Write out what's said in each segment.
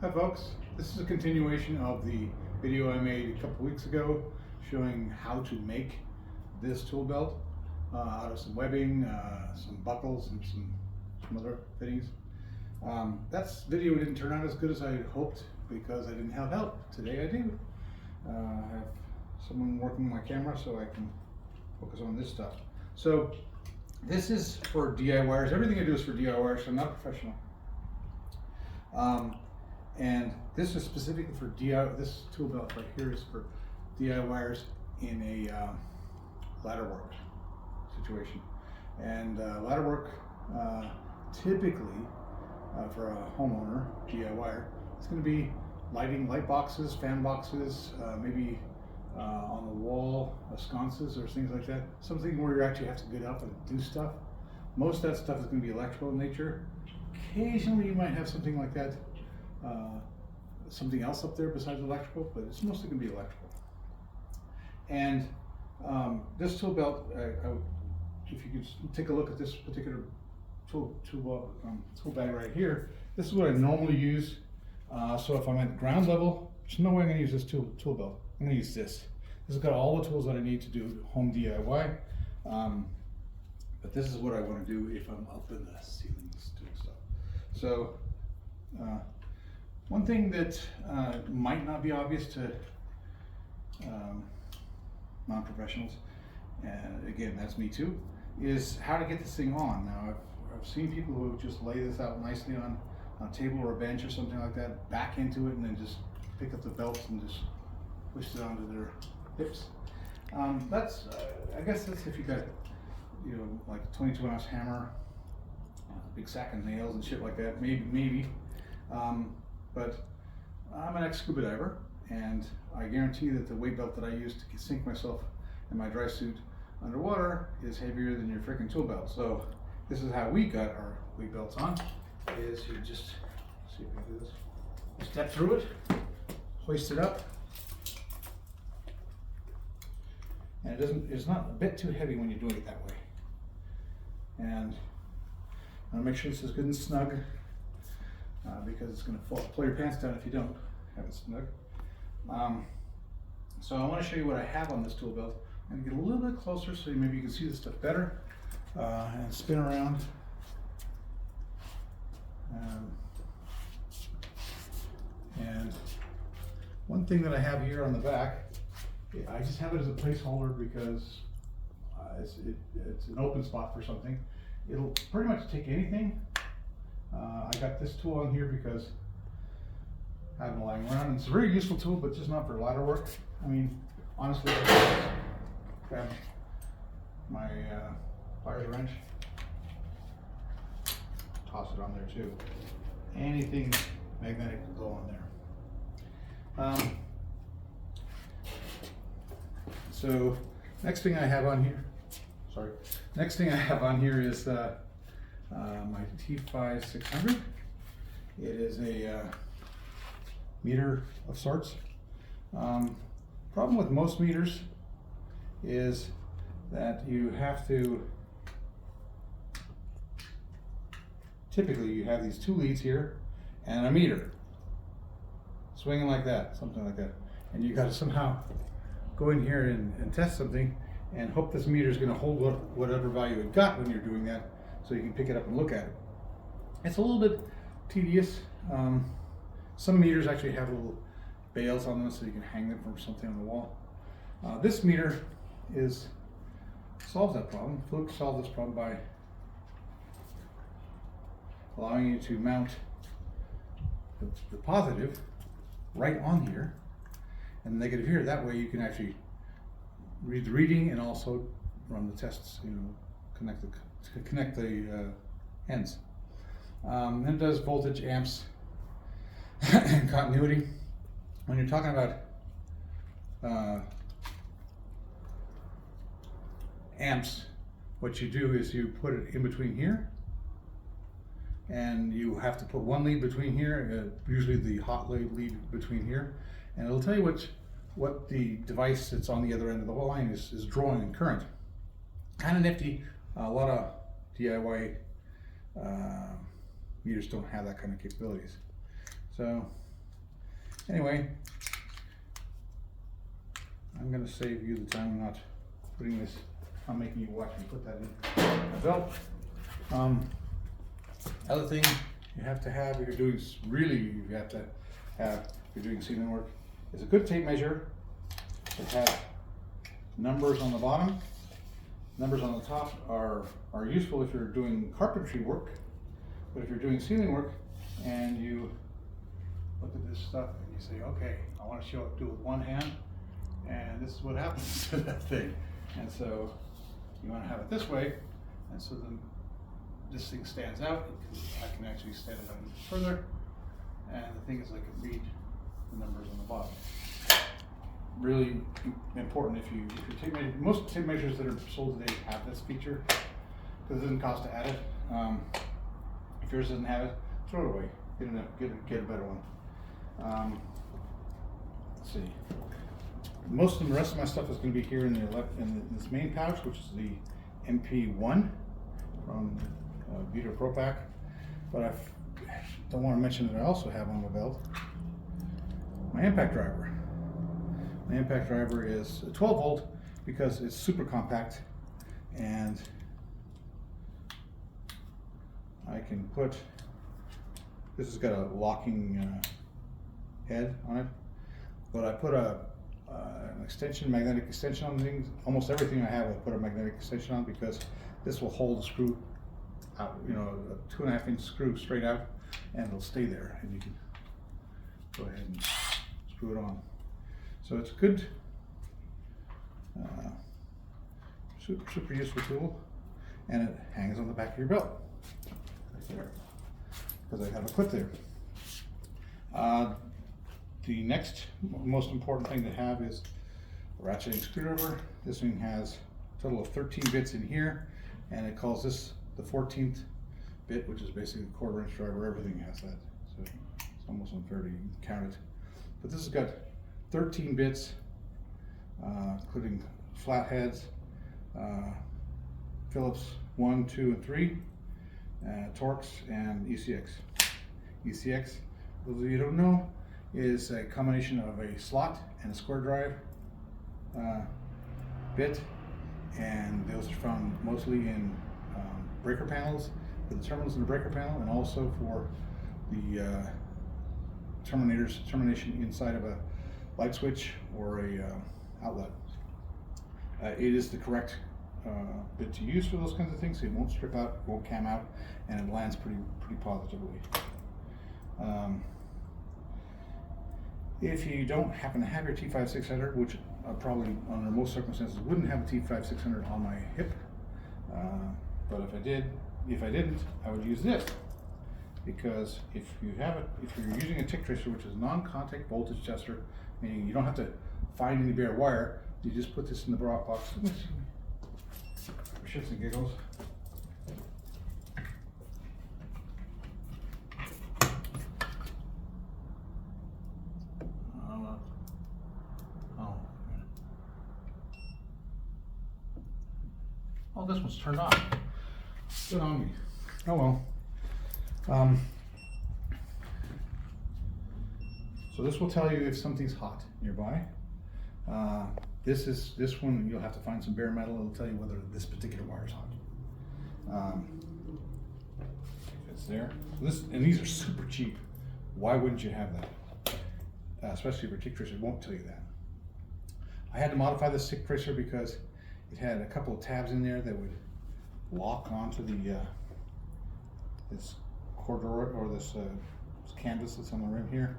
Hi folks, this is a continuation of the video I made a couple weeks ago showing how to make this tool belt out of some webbing, some buckles and some other fittings. That video didn't turn out as good as I had hoped because I didn't have help. Today I do. I have someone working my camera so I can focus on this stuff. So this is for DIYers. Everything I do is for DIYers, so I'm not a professional. And this is specifically for DIY. This tool belt right here is for DIYers in a ladder work situation. And ladder work, typically for a homeowner, DIYer, it's going to be lighting, light boxes, fan boxes, maybe on the wall, sconces or things like that. Something where you actually have to get up and do stuff. Most of that stuff is going to be electrical in nature. Occasionally you might have something like that, something else up there besides electrical, but it's mostly going to be electrical. And this tool belt, if you could take a look at this particular tool bag right here, this is what I normally use. So if I'm at ground level, there's no way I'm going to use this tool belt. I'm going to use this. This has got all the tools that I need to do home DIY. But this is what I want to do if I'm up in the ceilings doing stuff. So one thing that might not be obvious to non-professionals, and again that's me too, is how to get this thing on. Now I've seen people who just lay this out nicely on a table or a bench or something like that, back into it, and then just pick up the belts and just push it onto their hips. That's I guess that's if you got, you know, like a 22-ounce hammer, a big sack of nails and shit like that, maybe. But I'm an ex-scuba diver, and I guarantee that the weight belt that I use to sink myself in my dry suit underwater is heavier than your freaking tool belt. So this is how we got our weight belts on, is you just, see if we can do this, you step through it, hoist it up, and it's not a bit too heavy when you're doing it that way. And I want to make sure this is good and snug, because it's going to pull your pants down if you don't have it snug. So I want to show you what I have on this tool belt. I'm going to get a little bit closer so maybe you can see this stuff better, and spin around. And one thing that I have here on the back, I just have it as a placeholder because it's an open spot for something. It'll pretty much take anything. I got this tool on here because I have it lying around, and it's a very useful tool, but just not for ladder work. I mean, honestly, I just grab my pliers wrench, toss it on there too. Anything magnetic will go on there. So next thing I have on here, is my T5 600. It is a meter of sorts. Problem with most meters is that you have to, typically you have these two leads here and a meter swinging like that, something like that, and you got to somehow go in here and test something and hope this meter is going to hold whatever value it got when you're doing that, so you can pick it up and look at it. It's a little bit tedious. Some meters actually have little bails on them so you can hang them from something on the wall. This meter solves that problem. Fluke solved this problem by allowing you to mount the positive right on here and the negative here. That way you can actually read the reading and also run the tests, you know, connect the ends. Then it does voltage, amps, and continuity. When you're talking about amps, what you do is you put it in between here, and you have to put one lead between here, usually the hot lead between here, and it'll tell you what the device that's on the other end of the line is drawing in current. Kind of nifty. A lot of DIY meters don't have that kind of capabilities. So Anyway, I'm going to save you the time. I'm not putting this, I'm making you watch me put that in the belt. Other thing you have to have if you're doing if you're doing ceiling work is a good tape measure that has numbers on the bottom. Numbers on the top are useful if you're doing carpentry work, but if you're doing ceiling work and you look at this stuff and you say, okay, I want to do it with one hand, and this is what happens to that thing. And so you want to have it this way, and so then this thing stands out because I can actually stand it down further, and the thing is I can read the numbers on the bottom. Really important if you tape measure. Most tape measures that are sold today have this feature because it doesn't cost to add it. If yours doesn't have it, throw it away. Get a better one. Let's see. Most of the rest of my stuff is going to be here in this main pouch, which is the MP1 from Vito Pro Pack. But I don't want to mention that I also have on my belt my impact driver. My impact driver is a 12 volt because it's super compact, and I can put, this has got a locking head on it, but I put an extension, magnetic extension on things. Almost everything I have I put a magnetic extension on because this will hold the screw out, you know, a 2.5 inch screw straight out, and it'll stay there, and you can go ahead and screw it on. So it's a good, super useful tool, and it hangs on the back of your belt, right there, because I have a clip there. The next most important thing to have is a ratcheting screwdriver. This thing has a total of 13 bits in here, and it calls this the 14th bit, which is basically a 1/4 inch driver. Everything has that, so it's almost unfair to count it. But this has got 13 bits, including flatheads, Phillips 1, 2, and 3, Torx, and ECX. ECX, for those of you who don't know, is a combination of a slot and a square drive bit, and those are found mostly in breaker panels, for the terminals in the breaker panel, and also for the termination inside of a light switch or a outlet. It is the correct bit to use for those kinds of things. It won't strip out, won't cam out, and it lands pretty positively. If you don't happen to have your T5600, which probably under most circumstances wouldn't have a T5600 on my hip, but if I didn't, I would use this. Because if you're using a tick tracer, which is non-contact voltage tester, meaning you don't have to find any bare wire, you just put this in the bra box. For shits and giggles. Oh, this one's turned off. Good on me. Oh well. So this will tell you if something's hot nearby. This one you'll have to find some bare metal. It'll tell you whether this particular wire is hot. If it's there. And these are super cheap. Why wouldn't you have that? Especially if your tick tracer won't tell you that. I had to modify this tick tracer because it had a couple of tabs in there that would lock onto the this corduroy or this canvas that's on the rim here,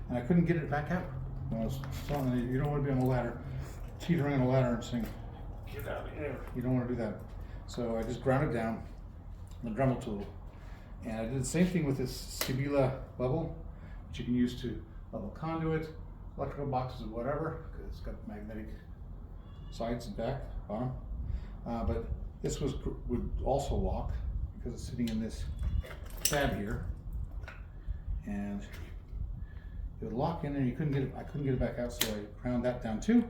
and I couldn't get it back out. When I was telling you, you don't want to be on a ladder, teetering on a ladder and saying, "Get out of here!" You don't want to do that. So I just ground it down with a Dremel tool, and I did the same thing with this Stabila level, which you can use to level conduit, electrical boxes, or whatever, because it's got magnetic sides and back, bottom. But this would also lock because it's sitting in this tab here, and it would lock in there. I couldn't get it back out, so I ground that down too,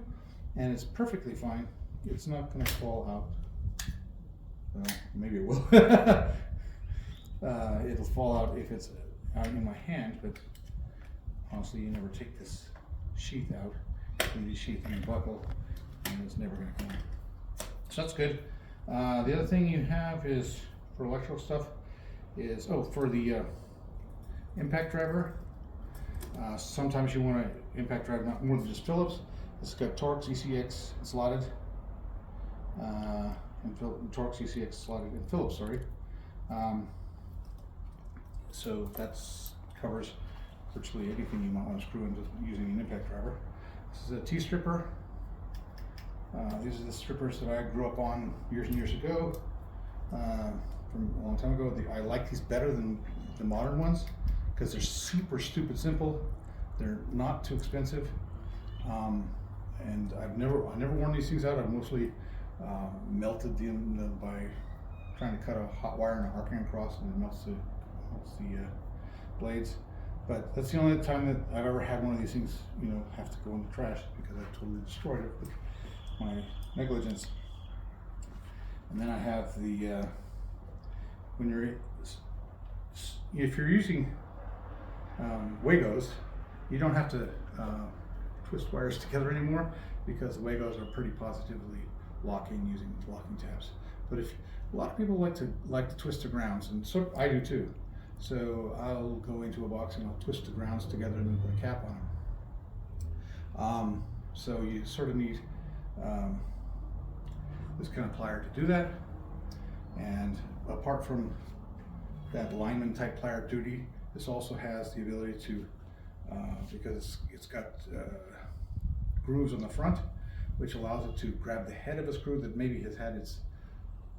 and it's perfectly fine. It's not going to fall out. Well, maybe it will. It'll fall out if it's out in my hand, but honestly, you never take this sheath out. You need sheath and buckle, and it's never going to come out. So that's good. The other thing you have is for electrical stuff is, for the impact driver. Sometimes you want to impact drive not more than just Phillips. It's got Torx ECX slotted, and Torx ECX slotted in Phillips, sorry. So that's covers virtually anything you might want to screw into using an impact driver. This is a T-stripper. These are the strippers that I grew up on years and years ago, from a long time ago. I like these better than the modern ones because they're super stupid simple. They're not too expensive, and I never worn these things out. I've mostly melted them by trying to cut a hot wire and arcing across, and it melts the blades. But that's the only time that I've ever had one of these things, have to go in the trash, because I totally destroyed it with my negligence. And then I have the if you're using Wagos, you don't have to twist wires together anymore, because the Wagos are pretty positively locking using locking tabs. But if a lot of people like to twist the grounds, and so I do too. So I'll go into a box and I'll twist the grounds together and then put a cap on them. So you sort of need this kind of plier to do that. And apart from that lineman type plier duty, this also has the ability to, because it's got grooves on the front, which allows it to grab the head of a screw that maybe has had its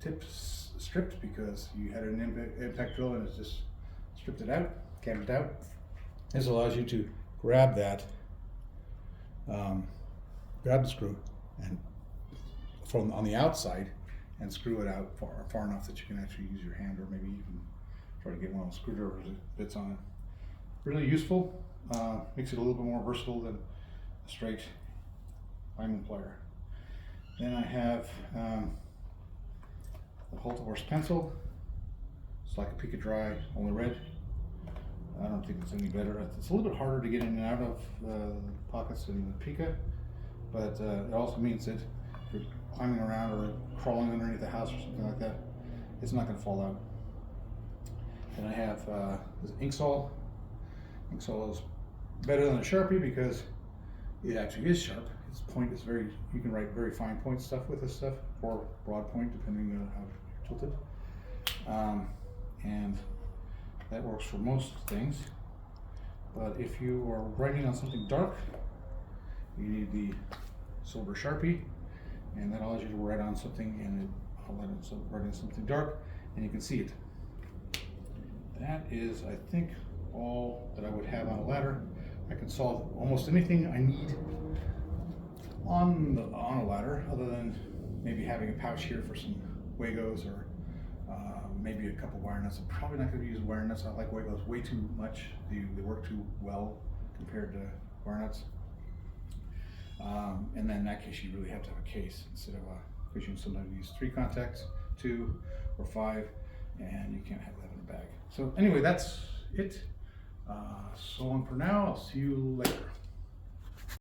tips stripped because you had an impact drill and it's just stripped it out, camped it out. This allows you to grab that, grab the screw and from on the outside and screw it out far enough that you can actually use your hand, or maybe even try to get one of those screwdrivers that fits on it. Really useful. Makes it a little bit more versatile than a straight lineman plier. Then I have the Hultahorse pencil. It's like a Pika Dry, only red. I don't think it's any better. It's a little bit harder to get in and out of pockets than the Pika, but it also means that if you're climbing around or crawling underneath the house or something like that, it's not going to fall out. And I have this Inksol. Inksol is better than a Sharpie because it actually is sharp. Its point is you can write very fine point stuff with this stuff, or broad point depending on how you're tilted. And that works for most things. But if you are writing on something dark, you need the silver Sharpie, and that allows you to write on something, and I'll let it write on something dark, and you can see it. That is, I think, all that I would have on a ladder. I can solve almost anything I need on a ladder, other than maybe having a pouch here for some Wagos, or maybe a couple wire nuts. I'm probably not going to use wire nuts. I like Wagos way too much. They work too well compared to wire nuts. And then in that case, you really have to have a case instead of because you sometimes use 3 contacts, 2 or 5, and you can't have that in a bag. So anyway, that's it. So long for now. I'll see you later.